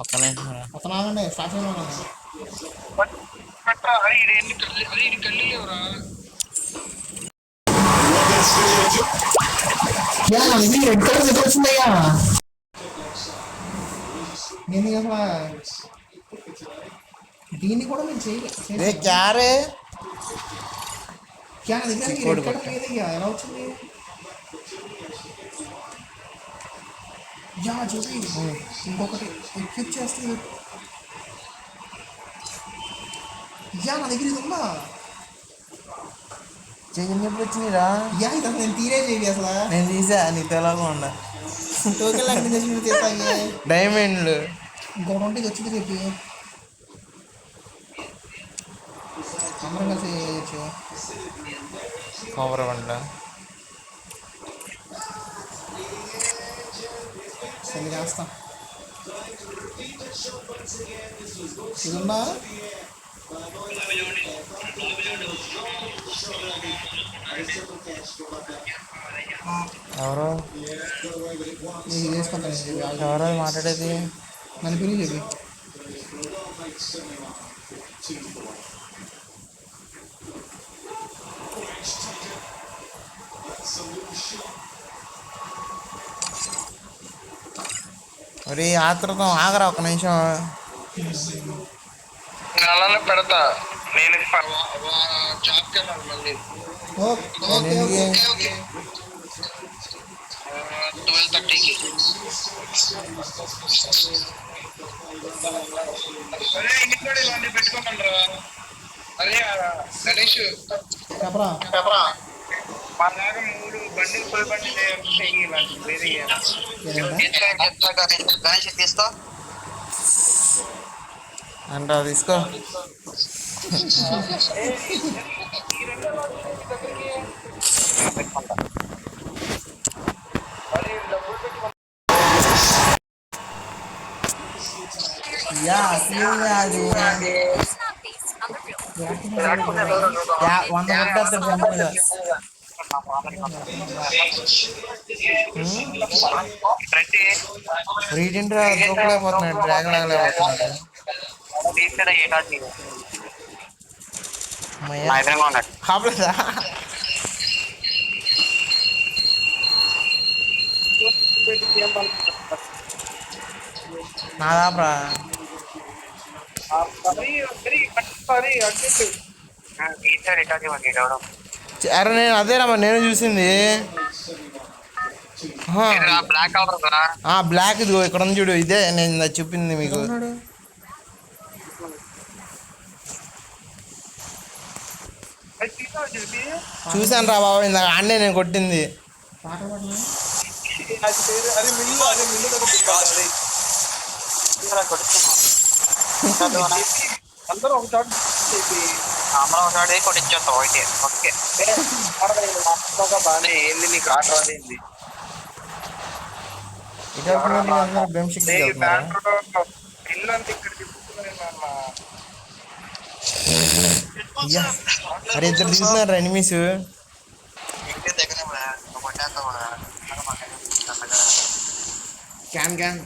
ఒక్కనే అతను ఆగండి స్టార్టింగ్ రెడ్ కలర్ వచ్చిందయ్యా నేను అసలు దీన్ని కూడా నేను చేయలేదు క్యారే రెడ్ కలర్ లేదయ్యా ఎలా వచ్చింది యా చూసి ఇంకొకటి క్లిక్ చేస్తే యా నా దగ్గర ఇది ఉందా చెయ్యి ఎప్పుడు వచ్చిందిరా యా ఇది అసలు నేను తీరే చేయాలి అసలు నేను తీసా నీకు ఎలాగో ఉండ టోకెన్ యాక్టివేషన్ చేస్తాయి డైమండ్లు ఇంకొకటి ఉంటే ఇది వచ్చింది చెప్పి అందరం కలిసి చేయొచ్చు కొబ్బరి పండ్ల సరే చేస్తా ఇదున్నా ఎవరో నేను చేసుకుంటాను ఎవరో మాట్లాడేది నన్ను పిలిచి చెప్పి మరి ఆత్రతం ఆగరా ఒక నిమిషం అలానే పెడతా నేను జాబ్కి వెళ్ళాలి మళ్ళీ ఓకే ఓకే ఓకే 12:30కి అరే ఇంటికి కూడా ఇలాంటివి పెట్టుకోమంటారా అరే గణేష్ చెప్పరా మా దాకా 3 బండిలు పోయి బండిలు ఇలాంటివి వేరే చెప్తా గణేష్ తీసుకో అంట తీసుకో యా అది 100 రీడింట్రా దూకలేకపోతున్నాడు డ్రాగన్ ఆగలేకపోతున్నాడు కాపలేదా నాదాప్రా అరే నేను అదేరా నేను చూసింది బ్లాక్ ఇది ఇక్కడ ఉంది చూడు ఇదే నేను చూపింది మీకు చూసాను రా బాబు ఇందాక ఆడే నేను కొట్టింది అందరూ ఒక చోట కొట్టించేస్తాం అయితే ఓకే బాగానే ఏంది నీకు ఆట రాదేంది ఇల్లు అంతా ఇక్కడ చెప్పుకున్నాను అరే ఇద్దరు దిగుతున్నారు ఎనిమీస్ క్యాన్ క్యాన్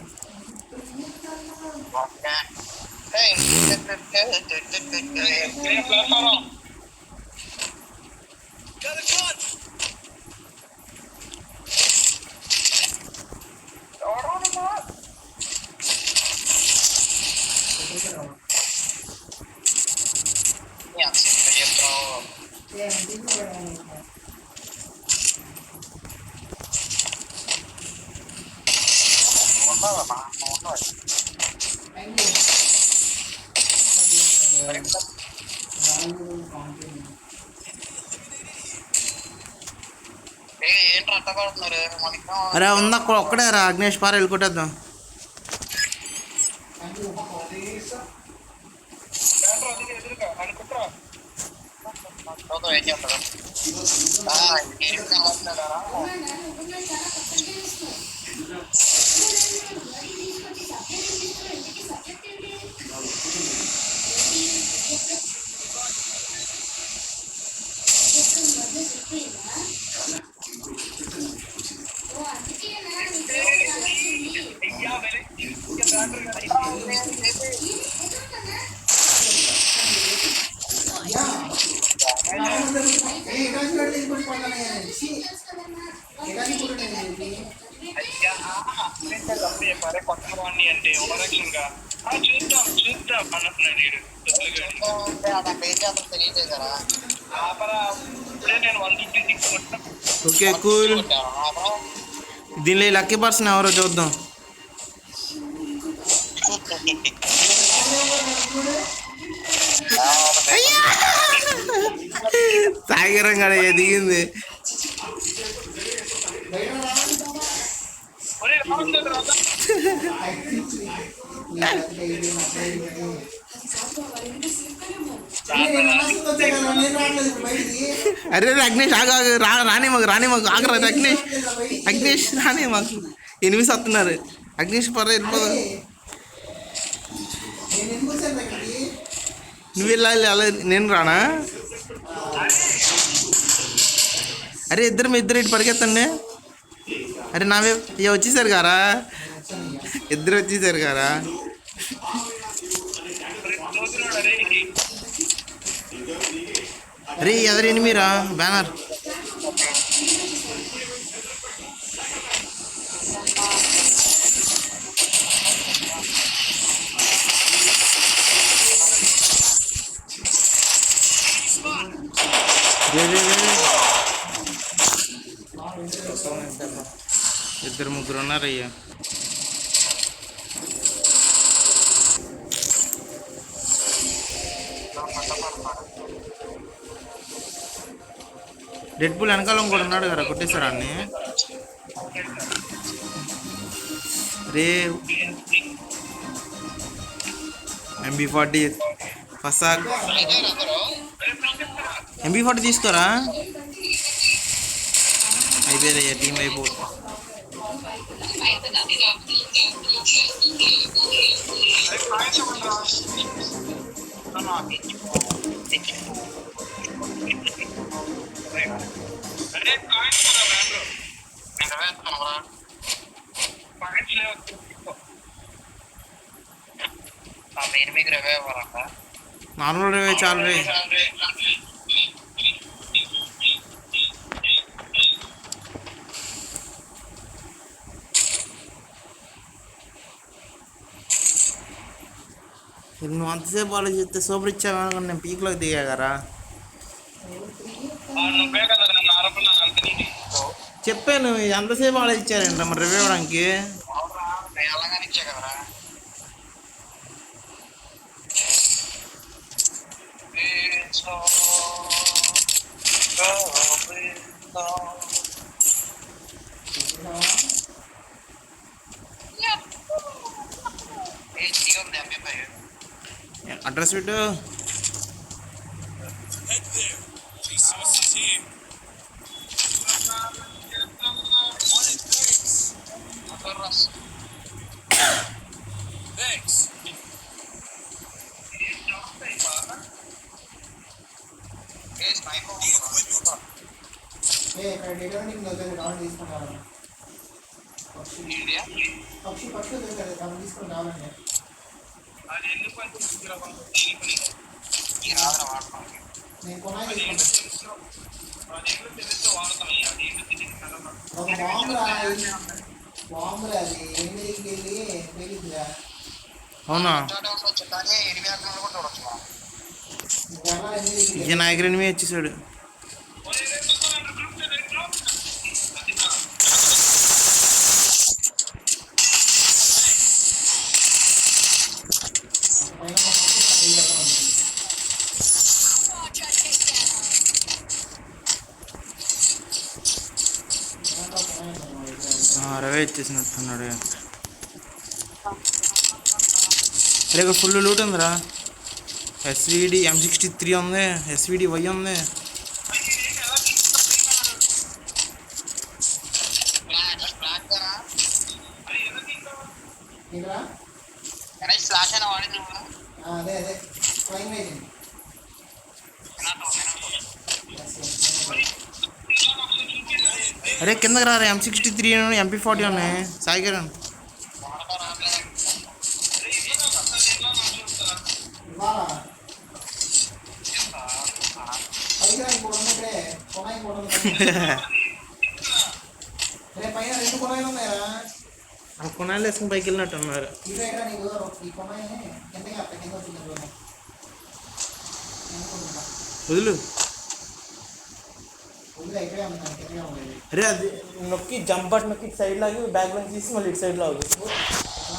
అరే ఉందా ఒక్కడే రా అగ్నేష్ పార వెళ్ళికొట్టేద్దాం మరే కొత్త వాడిని అంటే ఓవరాక్షన్ గా చూద్దాం చూద్దాం అన్నట్టున్నాడు వీడు. ఆపరా, ఇప్పుడే నేను 156 కొట్టినా. Okay cool. దీనిలో లక్కీ పర్సన్ ఎవరో చూద్దాం. సాగరం గడ దిగింది. ఒరే, రావట్లేదు రాదా? అరే అగ్నేష్ ఆగు ఆగు, రానే మాకు ఆగరా అగ్నేష్ రానే మాకు. ఎనిమిది వస్తున్నారు. అగ్నేష్ వెళ్ళిపోదా. నువ్వు వెళ్ళాలి అలా, నేను రానా? అరే ఇద్దరు ఇటు పరిగెత్తండి. అరే నావే వచ్చేసారు కారా, ఇద్దరు వచ్చేసారు కారా. అరే ఎదరు ఎనిమిరా బ్యానర్. ఇద్దరు ముగ్గురు ఉన్నారయ్యా. డెడ్ బుల్ వెనకాల కూడా ఉన్నాడు కదా, కొట్టేశారా అన్ని. రే MB40 ఫస్ట్ MB40 తీసుకోరా. అయిపోయారయ్యా, టీం అయిపో. నార్మల్ రేవే చాలు రే. నువ్వు అంతసేపు ఆలోచిస్తే సూపర్ ఇచ్చావు, నేను పీక్లోకి దిగాకరా. చెప్పాను ఎంతసేపు ఆలోచించారంట మరి రివ్యూ ఇవ్వడానికి. అడ్రస్ పెట్టు. అవునా, ఈ నాయకుడు ఎనిమిది వచ్చేసాడు. రవే ఇచ్చేసినట్టున్నాడు. అరే ఫుల్ లూట్ ఉందిరా. SVD M63 ఉంది, SVD Y ఉంది. అరే కిందకి రా, M63 MP40 ఉన్నాయి. సాయి కిరణ్ బాగా పైకి రా, ఇంకోటి ఉంది ఇక్కడే. కొనాయి ఇంకోటి ఉంది. రే పైన 2 కొనాయిలు ఉన్నాయా? ఆ కొనాలు వేసుకుని పైకి వెళ్ళినట్టు ఉన్నారు. ఇదే ఇక్కడ నీకు ఈ కొనాయి కిందకి అట్ట కింద వచ్చింది చూడండి. వదులు. వదిలే ఇక్కడే ఉంది, కిందగా ఉంది. అరే అది నొక్కి జంప్ బట్ నొక్కి సైడ్ లాగి బ్యాక్ నుంచి తీసి మళ్ళీ ఇటు సైడ్ లాగు.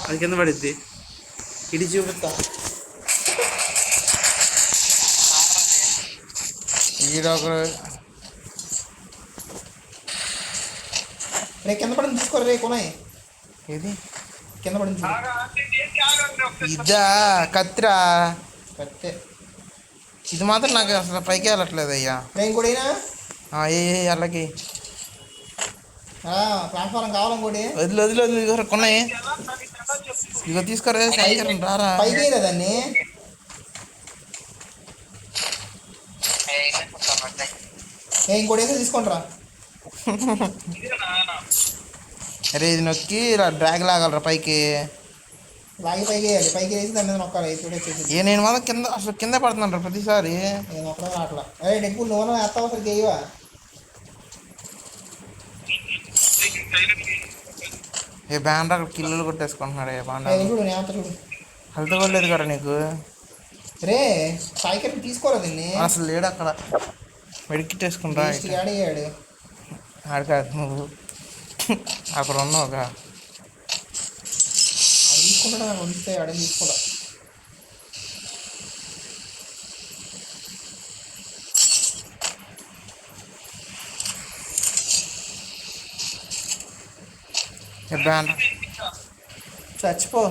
అది కింద పడిద్ది. ఇటు చూపిస్తా. ఈడొక రే కింద పడింది తీసుకోరు రే కొనాయి. ఏది కింద పడింది చూడు. ఇద్దా కత్తిరా. కట్టే ఇది మాత్రం నాకు అసలు పైకి వెళ్ళట్లేదు అయ్యా. రే ఇంకోటైనా ఏ అలాగే ప్లాట్ఫారం కావాలి ఇంకోటి. వదిలి వదిలి వదిలి ఇదిగో కొన్నాయి. ఇదిగో తీసుకోరా సాయంత్రం రారా. పైకి వేయరా దాన్ని. ఇంకోటి వేస్తే తీసుకోండి రా. అరే ఇది నొక్కి డ్రాగ్ లాగలరా పైకి. లాగి పైకి వేయాలి. పైకి వేసి దాని మీద నొక్కాలి. ఏ నేను మాత్రం కింద అసలు కింద పడుతున్నాను రా ప్రతిసారి. నేను ఒక్కడే రావట్లా. అరే డెక్కులు నువ్వు వేస్తావు అసలు చేయవా? ఏ బ్యానర్ అక్కడ కిల్లులు కొట్టేసుకుంటున్నాడు. ఏ బాగా చూడు నేను అంతా చూడు. హెల్త్ కూడా లేదు కదా నీకు. రే పైకి తీసుకోరా దీన్ని. అసలు లేడు అక్కడ. మెడికిట్ వేసుకుంటా అడిగాడు ఆడికాదు నువ్వు అక్కడ ఉన్నావుగా. తీసుకుంటాడు నాకు వదిలితే అడిగి తీసుకోడా. బ్యానర్ చచ్చిపో.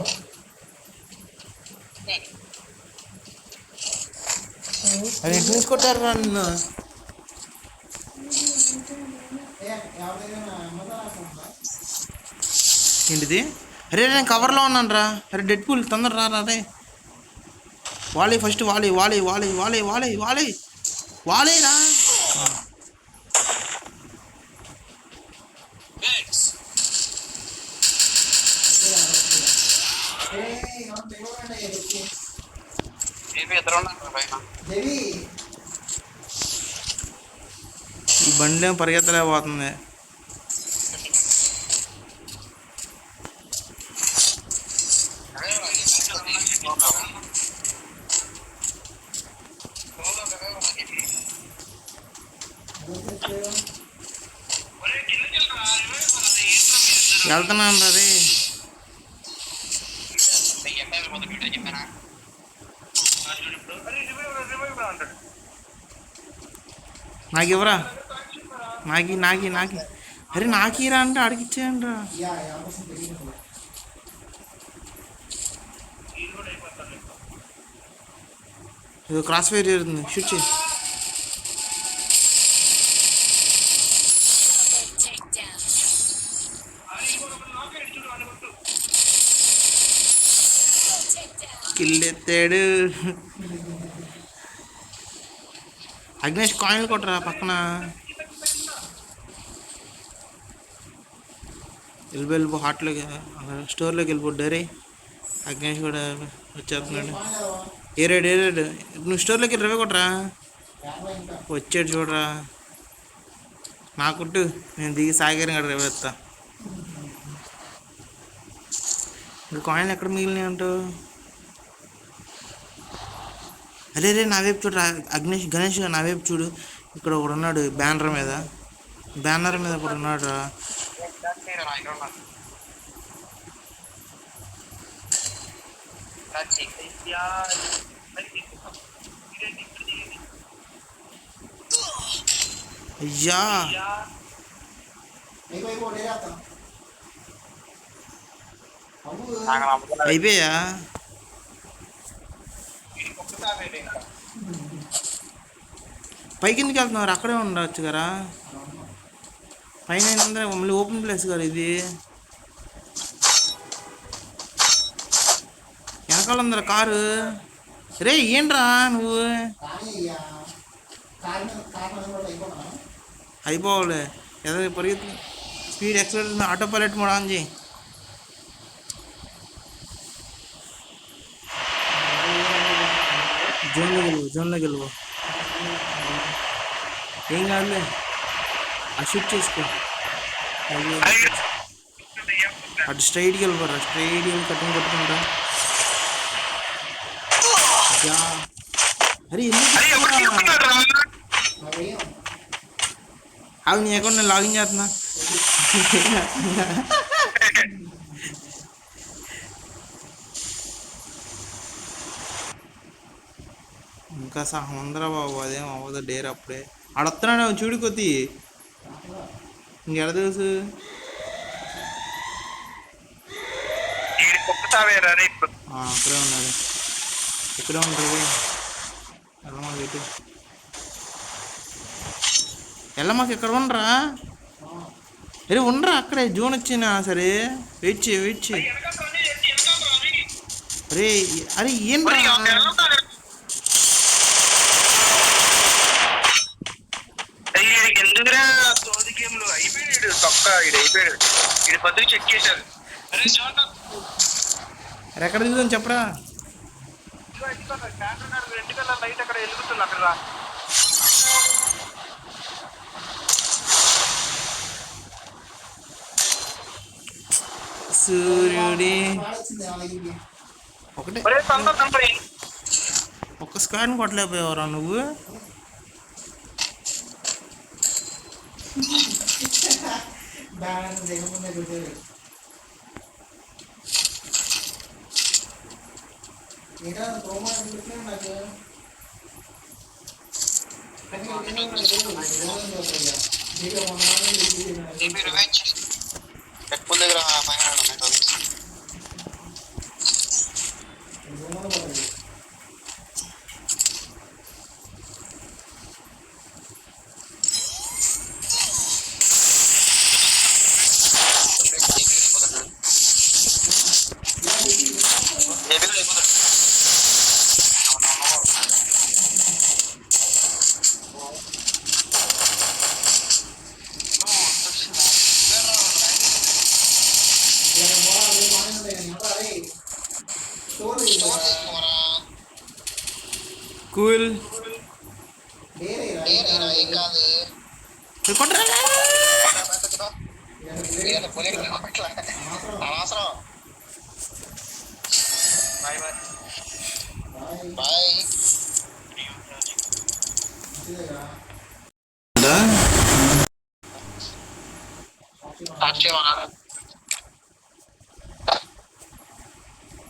అది ఎటు తీసుకొట్టారు నన్ను. ఏంటిది? అరే నేను కవర్లో ఉన్నాను రా. అరే డెడ్ పూల్ తొందర రా రే. వాలీ ఫస్ట్ వాలీ వాలీ వాలీ వాలీ వాలీ వాలీ వాలీ రా. ఈ బండి ఏమో పరిగెత్తలేకపోతుంది. వెళ్తున్నాను రే. నాకు ఇవ్వరా. నాకి నాకి నాకి అరే నాకిరా అంటే అడిగిచ్చేయండి రా. ఇది క్రాస్ ఫైర్ జరుగుతుంది. షూట్ చేయి. కిల్ ఎత్తాడు. అగ్నేష్ కాయిన్లు కొట్టరా పక్కన. వెళ్ళిపో హాట్లోకి స్టోర్లోకి వెళ్ళిపో. డరే అగ్నేష్ కూడా వచ్చేస్తున్నాడు. ఏరాడు ఏరాడు. నువ్వు స్టోర్లోకి వెళ్ళి రవే కొట్టరా. వచ్చాడు చూడరా. నా కుట్టు నేను దిగి సాగరం కూడా రవేస్తా. ఇంకా కాయిన్లు ఎక్కడ మిగిలినాయి అంటావు. అరే రే నా వైపు చూడరా. అగ్నేష్ గణేష్ నా వైపు చూడు. ఇక్కడ ఒకడు ఉన్నాడు బ్యానర్ మీద. బ్యానర్ మీద ఒకడు ఉన్నాడు రా. అయ్యా అయిపోయా. పైకి ఎందుకు వెళ్తున్నారు? అక్కడే ఉండవచ్చు కదా. పైన మళ్ళీ ఓపెన్ ప్లేస్ కదా ఇది. వెనకాల ఉందా కారు. రే ఏంట్రా నువ్వు. అయిపోవాలి ఏదో పరిగెత్తు. Speed accelerator auto pilot mode on చేయి. జోన్లోకి వెళ్ళిపో ఏం కాదులే ఆ షూట్ చేసుకో అటు స్ట్రైట్కి వెళ్ళిపోరా స్ట్రైట్కి వెళ్ళి కట్టుకుని కొట్టుకుంటా యా. అరే అవి నీ అకౌంట్ నేను లాగిన్ చేస్తున్నా ఇంకా సహం ఉందరా బాబు అదేం అవ్వదు డేర్ అప్పుడే ఆడొస్తున్నాడు చూడు కొద్ది ఇంకెడ తెలుసు అక్కడే ఉన్నాడు ఇక్కడే ఉంటాడు ఎల్లమ్మకి ఇక్కడ ఉండరా అరే ఉండరా అక్కడే జోన్ వచ్చినా సరే వెయిట్ చేయి అరే అరే ఏం ఎందుకురా తోది గేమ్లు అయిపోయాడు తొక్క అయిపోయాడు ఇది పద్ధతి చెక్ చేశారు అరే ఎక్కడ దిగుదాం చెప్పరా రెండు కల్లా లైట్ అక్కడ వెలుగుతుంది అక్కడ రా సూర్యుడి ఒకటే ఒక్క స్క్వాడ్ని కొట్టలేకపోయావరా నువ్వు కూల్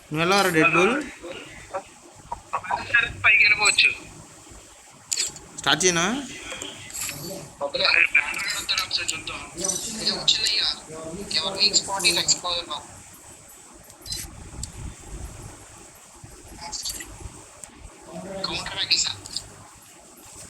నువ్వు వెళ్ళారా డెడ్ బుల్ పైకి వెళ్ళిపోవచ్చు స్టార్ట్ చేయనా కౌంటర్